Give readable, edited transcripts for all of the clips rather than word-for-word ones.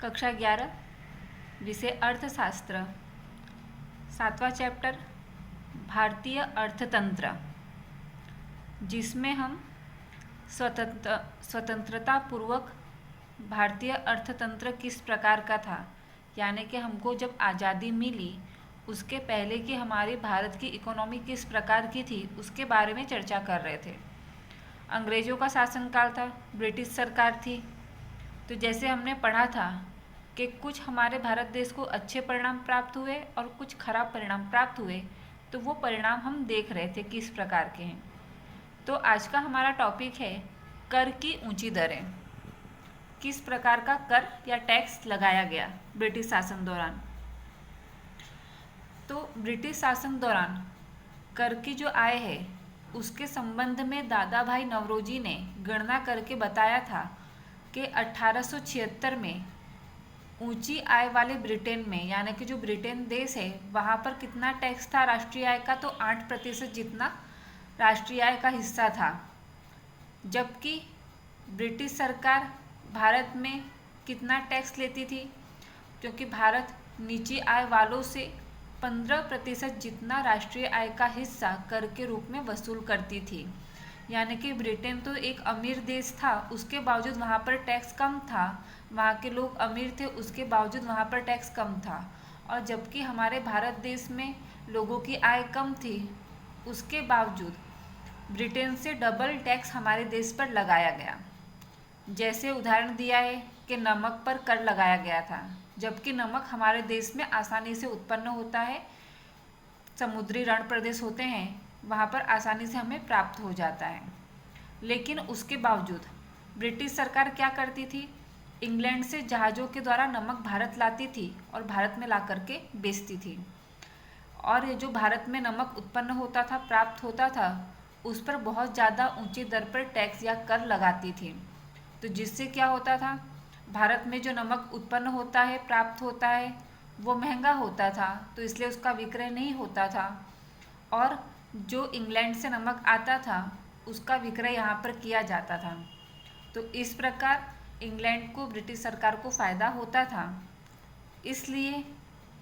कक्षा 11 विषय अर्थशास्त्र, 7वां चैप्टर भारतीय अर्थतंत्र, जिसमें हम स्वतंत्रता पूर्वक भारतीय अर्थतंत्र किस प्रकार का था, यानी कि हमको जब आज़ादी मिली उसके पहले की हमारे भारत की इकोनॉमी किस प्रकार की थी उसके बारे में चर्चा कर रहे थे। अंग्रेज़ों का शासनकाल था, ब्रिटिश सरकार थी। तो जैसे हमने पढ़ा था कि कुछ हमारे भारत देश को अच्छे परिणाम प्राप्त हुए और कुछ खराब परिणाम प्राप्त हुए, तो वो परिणाम हम देख रहे थे किस प्रकार के हैं। तो आज का हमारा टॉपिक है कर की ऊंची दरें। किस प्रकार का कर या टैक्स लगाया गया ब्रिटिश शासन दौरान। तो ब्रिटिश शासन दौरान कर की जो आय है उसके संबंध में दादा भाई नवरोजी ने गणना करके बताया था कि 1876 में ऊंची आय वाले ब्रिटेन में, यानी कि जो ब्रिटेन देश है वहाँ पर कितना टैक्स था राष्ट्रीय आय का, तो 8% जितना राष्ट्रीय आय का हिस्सा था। जबकि ब्रिटिश सरकार भारत में कितना टैक्स लेती थी, क्योंकि भारत निजी आय वालों से 15% जितना राष्ट्रीय आय का हिस्सा कर के रूप में वसूल करती थी। यानी कि ब्रिटेन तो एक अमीर देश था, उसके बावजूद वहाँ पर टैक्स कम था। वहाँ के लोग अमीर थे, उसके बावजूद वहाँ पर टैक्स कम था। और जबकि हमारे भारत देश में लोगों की आय कम थी, उसके बावजूद ब्रिटेन से डबल टैक्स हमारे देश पर लगाया गया। जैसे उदाहरण दिया है कि नमक पर कर लगाया गया था, जबकि नमक हमारे देश में आसानी से उत्पन्न होता है, समुद्री रण प्रदेश होते हैं, वहाँ पर आसानी से हमें प्राप्त हो जाता है। लेकिन उसके बावजूद ब्रिटिश सरकार क्या करती थी, इंग्लैंड से जहाज़ों के द्वारा नमक भारत लाती थी और भारत में ला करके बेचती थी। और ये जो भारत में नमक उत्पन्न होता था, प्राप्त होता था, उस पर बहुत ज़्यादा ऊंची दर पर टैक्स या कर लगाती थी। तो जिससे क्या होता था, भारत में जो नमक उत्पन्न होता है, प्राप्त होता है, वो महंगा होता था, तो इसलिए उसका विक्रय नहीं होता था। और जो इंग्लैंड से नमक आता था उसका विक्रय यहाँ पर किया जाता था। तो इस प्रकार इंग्लैंड को, ब्रिटिश सरकार को फ़ायदा होता था। इसलिए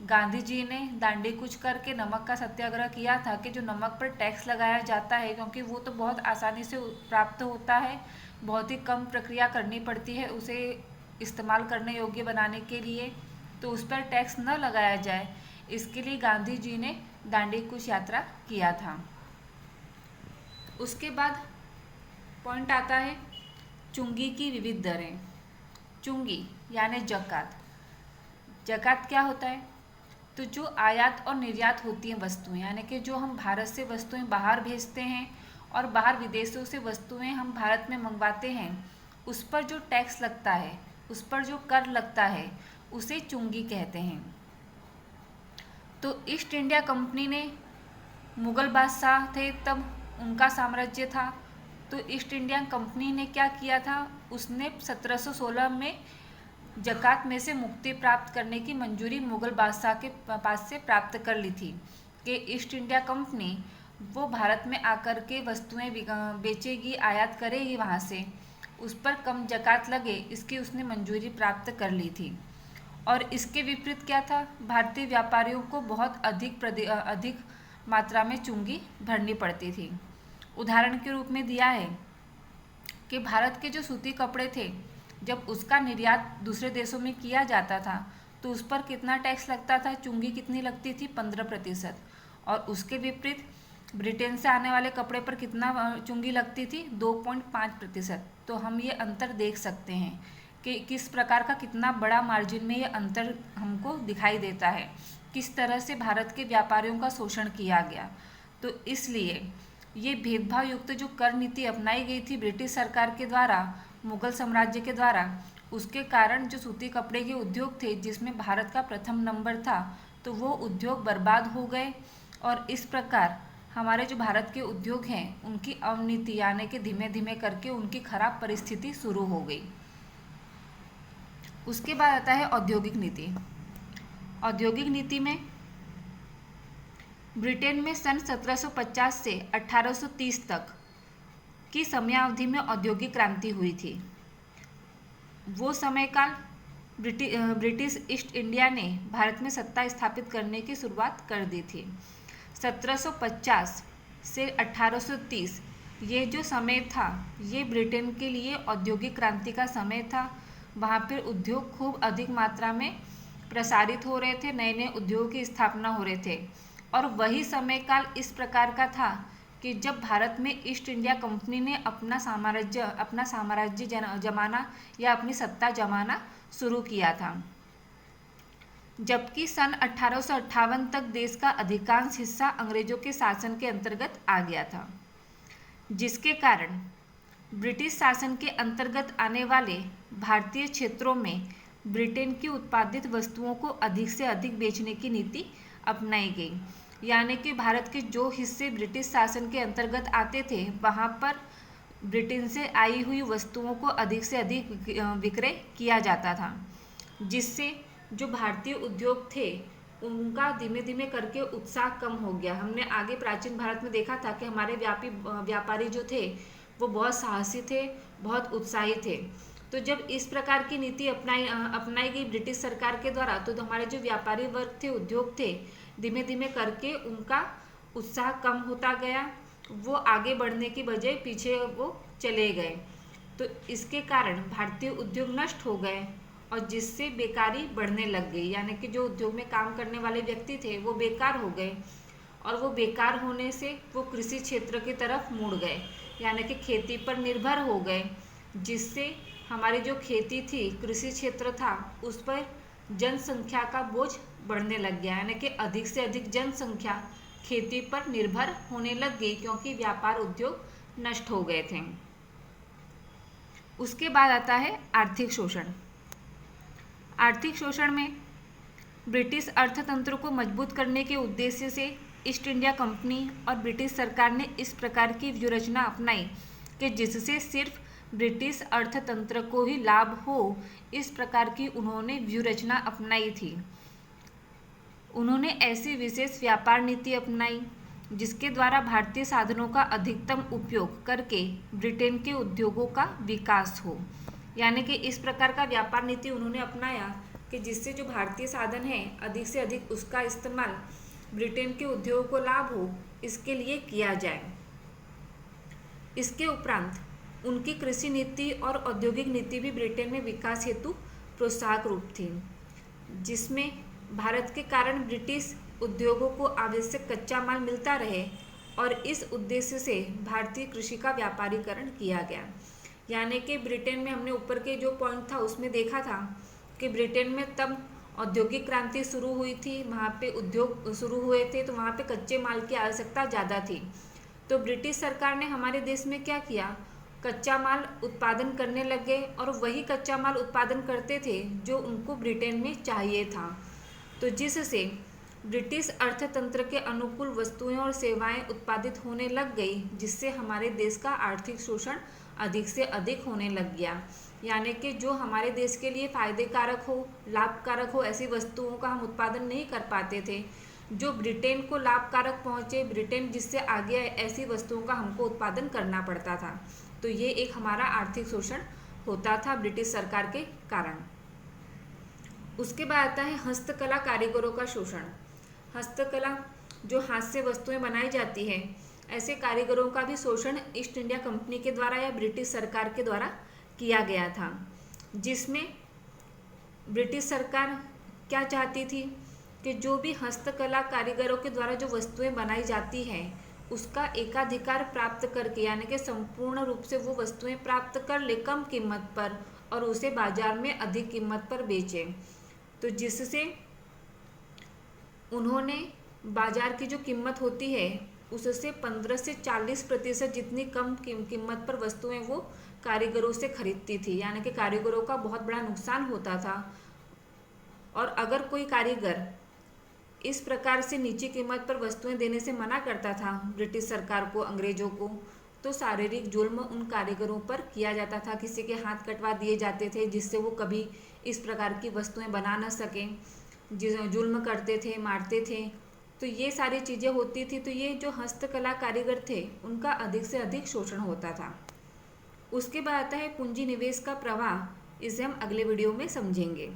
गांधी जी ने दांडी कूच करके नमक का सत्याग्रह किया था कि जो नमक पर टैक्स लगाया जाता है, क्योंकि वो तो बहुत आसानी से प्राप्त होता है, बहुत ही कम प्रक्रिया करनी पड़ती है उसे इस्तेमाल करने योग्य बनाने के लिए, तो उस पर टैक्स न लगाया जाए, इसके लिए गांधी जी ने दांडी कूच यात्रा किया था। उसके बाद पॉइंट आता है चुंगी की विविध दरें। चुंगी यानी जकात। जकात क्या होता है, तो जो आयात और निर्यात होती हैं वस्तुएं, यानी कि जो हम भारत से वस्तुएं बाहर भेजते हैं और बाहर विदेशों से वस्तुएं हम भारत में मंगवाते हैं, उस पर जो टैक्स लगता है, उस पर जो कर लगता है, उसे चुंगी कहते हैं। तो ईस्ट इंडिया कंपनी ने, मुगल बादशाह थे तब, उनका साम्राज्य था, तो ईस्ट इंडिया कंपनी ने क्या किया था, उसने 1716 में जकात में से मुक्ति प्राप्त करने की मंजूरी मुगल बादशाह के पास से प्राप्त कर ली थी कि ईस्ट इंडिया कंपनी वो भारत में आकर के वस्तुएं बेचेगी, आयात करेगी वहाँ से, उस पर कम जकात लगे, इसकी उसने मंजूरी प्राप्त कर ली थी। और इसके विपरीत क्या था, भारतीय व्यापारियों को बहुत अधिक मात्रा में चुंगी भरनी पड़ती थी। उदाहरण के रूप में दिया है कि भारत के जो सूती कपड़े थे, जब उसका निर्यात दूसरे देशों में किया जाता था तो उस पर कितना टैक्स लगता था, चुंगी कितनी लगती थी, 15%। और उसके विपरीत ब्रिटेन से आने वाले कपड़े पर कितना चुंगी लगती थी, 2.5%। तो हम ये अंतर देख सकते हैं कि किस प्रकार का, कितना बड़ा मार्जिन में ये अंतर हमको दिखाई देता है, किस तरह से भारत के व्यापारियों का शोषण किया गया। तो इसलिए ये भेदभाव युक्त जो कर नीति अपनाई गई थी ब्रिटिश सरकार के द्वारा, मुगल साम्राज्य के द्वारा, उसके कारण जो सूती कपड़े के उद्योग थे जिसमें भारत का प्रथम नंबर था, तो वो उद्योग बर्बाद हो गए। और इस प्रकार हमारे जो भारत के उद्योग हैं उनकी अवनीति, यानी कि धीमे धीमे करके उनकी खराब परिस्थिति शुरू हो गई। उसके बाद आता है औद्योगिक नीति। औद्योगिक नीति में ब्रिटेन में सन 1750 से 1830 तक की समयावधि में औद्योगिक क्रांति हुई थी। वो समय काल ब्रिटिश ईस्ट इंडिया ने भारत में सत्ता स्थापित करने की शुरुआत कर दी थी। 1750 से 1830 ये जो समय था ये ब्रिटेन के लिए औद्योगिक क्रांति का समय था। वहाँ पर उद्योग खूब अधिक मात्रा में प्रसारित हो रहे थे, नए नए उद्योगों की स्थापना हो रहे थे। और वही समय काल इस प्रकार का था कि जब भारत में ईस्ट इंडिया कंपनी ने अपना साम्राज्य जमाना या अपनी सत्ता जमाना शुरू किया था। जबकि सन 1858 तक देश का अधिकांश हिस्सा अंग्रेजों के शासन के अंतर्गत आ गया था, जिसके कारण ब्रिटिश शासन के अंतर्गत आने वाले भारतीय क्षेत्रों में ब्रिटेन की उत्पादित वस्तुओं को अधिक से अधिक बेचने की नीति अपनाई गई। यानी कि भारत के जो हिस्से ब्रिटिश शासन के अंतर्गत आते थे वहाँ पर ब्रिटेन से आई हुई वस्तुओं को अधिक से अधिक विक्रय किया जाता था, जिससे जो भारतीय उद्योग थे उनका धीमे धीमे करके उत्साह कम हो गया। हमने आगे प्राचीन भारत में देखा था कि हमारे व्यापारी जो थे वो बहुत साहसी थे, बहुत उत्साही थे। तो जब इस प्रकार की नीति अपनाई गई ब्रिटिश सरकार के द्वारा, तो हमारे जो व्यापारी वर्ग थे, उद्योग थे, धीमे धीमे करके उनका उत्साह कम होता गया, वो आगे बढ़ने की बजाय पीछे वो चले गए। तो इसके कारण भारतीय उद्योग नष्ट हो गए और जिससे बेकारी बढ़ने लग गई। यानी कि जो उद्योग में काम करने वाले व्यक्ति थे वो बेकार हो गए और वो बेकार होने से वो कृषि क्षेत्र की तरफ मुड़ गए, यानी कि खेती पर निर्भर हो गए, जिससे हमारी जो खेती थी, कृषि क्षेत्र था, उस पर जनसंख्या का बोझ बढ़ने लग गया। यानी कि अधिक से अधिक जनसंख्या खेती पर निर्भर होने लग गई क्योंकि व्यापार उद्योग नष्ट हो गए थे। उसके बाद आता है आर्थिक शोषण। आर्थिक शोषण में ब्रिटिश अर्थतंत्र को मजबूत करने के उद्देश्य से ईस्ट इंडिया कंपनी और ब्रिटिश सरकार ने इस प्रकार की व्यूहरचना अपनाई कि जिससे सिर्फ ब्रिटिश अर्थतंत्र को ही लाभ हो, इस प्रकार की उन्होंने व्यूहरचना अपनाई थी। उन्होंने ऐसी विशेष व्यापार नीति अपनाई जिसके द्वारा भारतीय साधनों का अधिकतम उपयोग करके ब्रिटेन के उद्योगों का विकास हो। यानी कि इस प्रकार का व्यापार नीति उन्होंने अपनाया कि जिससे जो भारतीय साधन है अधिक से अधिक उसका इस्तेमाल ब्रिटेन के उद्योगों को लाभ हो, इसके लिए किया जाए। इसके उपरांत उनकी कृषि नीति और औद्योगिक नीति भी ब्रिटेन में विकास हेतु प्रोत्साहक रूप थी, जिसमें भारत के कारण ब्रिटिश उद्योगों को आवश्यक कच्चा माल मिलता रहे और इस उद्देश्य से भारतीय कृषि का व्यापारीकरण किया गया। यानी कि ब्रिटेन में हमने ऊपर के जो पॉइंट था उसमें देखा था कि ब्रिटेन में तब औद्योगिक क्रांति शुरू हुई थी, वहाँ पे उद्योग शुरू हुए थे, तो वहाँ पे कच्चे माल की आवश्यकता ज़्यादा थी। तो ब्रिटिश सरकार ने हमारे देश में क्या किया, कच्चा माल उत्पादन करने लग गए और वही कच्चा माल उत्पादन करते थे जो उनको ब्रिटेन में चाहिए था। तो जिससे ब्रिटिश अर्थतंत्र के अनुकूल वस्तुएं और सेवाएं उत्पादित होने लग गई, जिससे हमारे देश का आर्थिक शोषण अधिक से अधिक होने लग गया। यानी कि जो हमारे देश के लिए फायदे कारक हो, लाभकारक हो, ऐसी वस्तुओं का हम उत्पादन नहीं कर पाते थे। जो ब्रिटेन को लाभकारक पहुँचे, ब्रिटेन जिससे आगे ऐसी वस्तुओं का हमको उत्पादन करना पड़ता था। तो ये एक हमारा आर्थिक शोषण होता था ब्रिटिश सरकार के कारण। उसके बाद आता है हस्तकला कारीगरों का शोषण। हस्तकला जो हाथ से वस्तुएं बनाई जाती है, ऐसे कारीगरों का भी शोषण ईस्ट इंडिया कंपनी के द्वारा या ब्रिटिश सरकार के द्वारा किया गया था, जिसमें ब्रिटिश सरकार क्या चाहती थी कि जो भी हस्तकला कारीगरों के द्वारा जो वस्तुएं बनाई जाती हैं उसका एकाधिकार प्राप्त करके, यानी कि संपूर्ण रूप से वो वस्तुएं प्राप्त कर ले कम कीमत पर और उसे बाजार में अधिक कीमत पर बेचे। तो जिससे उन्होंने बाजार की जो कीमत होती है उससे 15 से 40% जितनी कम कीमत पर वस्तुएं वो कारीगरों से खरीदती थी। यानी कि कारीगरों का बहुत बड़ा नुकसान होता था। और अगर कोई कारीगर इस प्रकार से नीची कीमत पर वस्तुएं देने से मना करता था ब्रिटिश सरकार को, अंग्रेजों को, तो शारीरिक जुल्म उन कारीगरों पर किया जाता था। किसी के हाथ कटवा दिए जाते थे जिससे वो कभी इस प्रकार की वस्तुएं बना न सकें। जुल्म करते थे, मारते थे। तो ये सारी चीज़ें होती थी। तो ये जो हस्तकला कारीगर थे उनका अधिक से अधिक शोषण होता था। उसके बाद आता है पूंजी निवेश का प्रवाह इसे हम अगले वीडियो में समझेंगे।